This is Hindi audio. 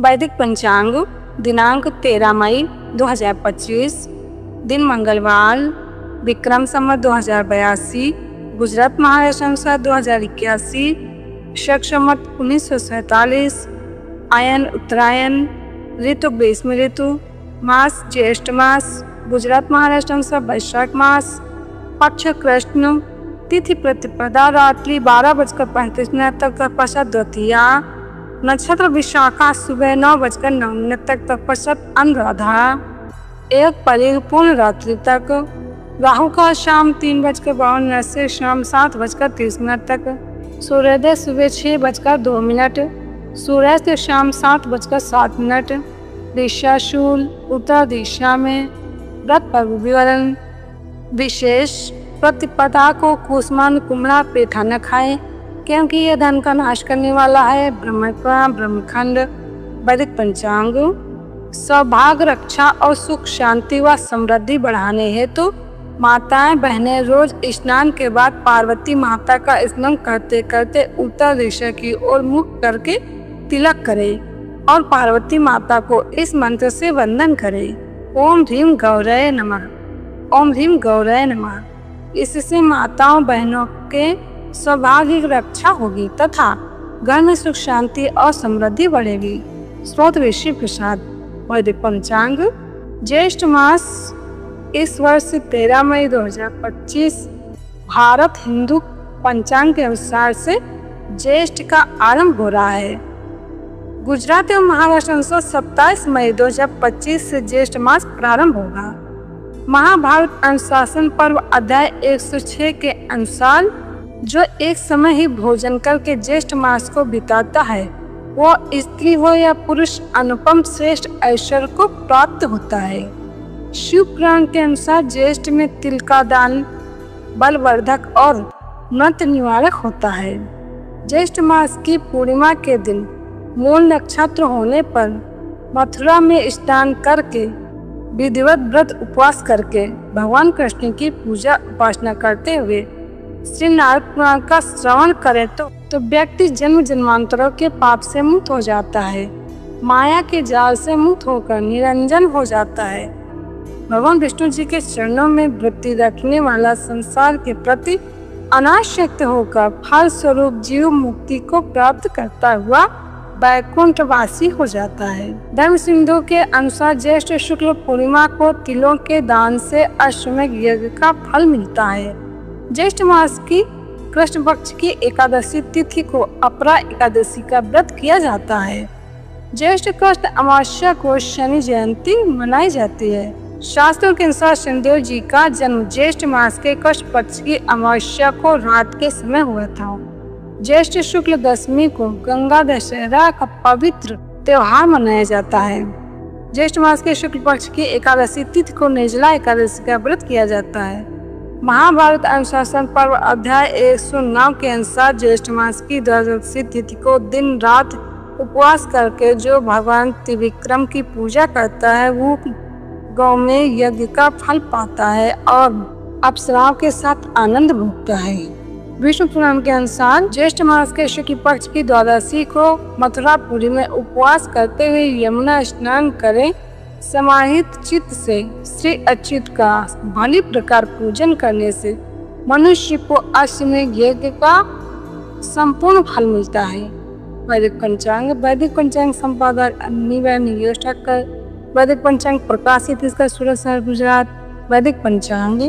वैदिक पंचांग दिनांक 13 मई 2025, दिन मंगलवार, विक्रम संवत 2082, गुजरात महाराष्ट्र अनुसार 2081, शक संवत 1947, आयन उत्तरायण, ऋतु ग्रीष्म ऋतु, मास ज्येष्ठ मास, गुजरात महाराष्ट्र अनुसार वैशाख मास, पक्ष कृष्ण, तिथि प्रतिपदा, रात्रि 12:35 तक पश्चात द्वितीया, नक्षत्र विशाखा, सुबह 9:09 तक पश्चात अनुराधा, एक परिपूर्ण रात्रि तक, राहु का शाम 3:52 से शाम 7:30 तक, सूर्योदय सुबह 6:02, सूर्यास्त शाम 7:07, दिशा शूल, उत्तर दिशा में, व्रत पर्व विवरण। विशेष प्रतिपदा को कुसुमान कुमड़ा पेठा न खाएं, क्योंकि यह धन का नाश करने वाला है। ब्रह्मखंड। वैदिक पंचांग सौभाग्य, रक्षा और सुख शांति व समृद्धि बढ़ाने हेतु माताएं बहनें रोज स्नान के बाद पार्वती माता का स्मरण करते करते उत्तर दिशा की ओर मुख करके तिलक करें और पार्वती माता को इस मंत्र से वंदन करें। ओम ह्रीम गौरय नमः, ओम ह्रीम गौरय नमः। इससे माताओं बहनों के सौभाग्य की रक्षा होगी तथा घर में सुख शांति और समृद्धि बढ़ेगी। स्रोत ऋषि प्रसाद। वैदिक पंचांग ज्येष्ठ मास इस वर्ष 13 मई 2025 भारत हिंदू पंचांग के अनुसार से ज्येष्ठ का आरंभ हो रहा है। गुजरात एवं महाराष्ट्र अनुसार 27 मई 2025 से ज्येष्ठ मास प्रारंभ होगा। महाभारत अनुशासन पर्व अध्याय 106 के अनुसार जो एक समय ही भोजन करके ज्येष्ठ मास को बिताता है वो स्त्री हो या पुरुष अनुपम श्रेष्ठ ऐश्वर्य को प्राप्त होता है। शिव पुराण के अनुसार ज्येष्ठ में तिल का दान बलवर्धक और नत निवारक होता है। ज्येष्ठ मास की पूर्णिमा के दिन मूल नक्षत्र होने पर मथुरा में स्नान करके विधिवत व्रत उपवास करके भगवान कृष्ण की पूजा उपासना करते हुए श्री नारद पुराण का श्रवण करे तो व्यक्ति जन्म जन्मांतरों के पाप से मुक्त हो जाता है, माया के जाल से मुक्त होकर निरंजन हो जाता है। भगवान विष्णु जी के चरणों में वृत्ति रखने वाला संसार के प्रति अनासक्त होकर फल स्वरूप जीव मुक्ति को प्राप्त करता हुआ वैकुंठवासी हो जाता है। धर्म सिंधु के अनुसार ज्येष्ठ शुक्ल पूर्णिमा को तिलों के दान से अश्वमेध यज्ञ का फल मिलता है। ज्येष्ठ मास की कृष्ण पक्ष की एकादशी तिथि को अपरा एकादशी का व्रत किया जाता है। ज्येष्ठ कृष्ण अमावस्या को शनि जयंती मनाई जाती है। शास्त्रों के अनुसार शनिदेव जी का जन्म ज्येष्ठ मास के कृष्ण पक्ष की अमावस्या को रात के समय हुआ था। ज्येष्ठ शुक्ल दशमी को गंगा दशहरा का पवित्र त्योहार मनाया जाता है। ज्येष्ठ मास के शुक्ल पक्ष की एकादशी तिथि को निर्जला एकादशी का व्रत किया जाता है। महाभारत अनुशासन पर्व अध्याय 109 के अनुसार ज्येष्ठ मास की द्वादशी तिथि को दिन रात उपवास करके जो भगवान त्रिविक्रम की पूजा करता है वो गौ में यज्ञ का फल पाता है और अप्सराओं के साथ आनंद भोगता है। विष्णु पुराण के अनुसार ज्येष्ठ मास के शुक्ल पक्ष की द्वादशी को मथुरापुरी में उपवास करते हुए यमुना स्नान करें। समाहित चित्त से श्री अच्युत का भली प्रकार पूजन करने से मनुष्य को अश्वमेध यज्ञ का संपूर्ण फल मिलता है। वैदिक पंचांग संपादक निवेश ठाकर। वैदिक पंचांग प्रकाशित इसका सूरत शहर गुजरात। वैदिक पंचांग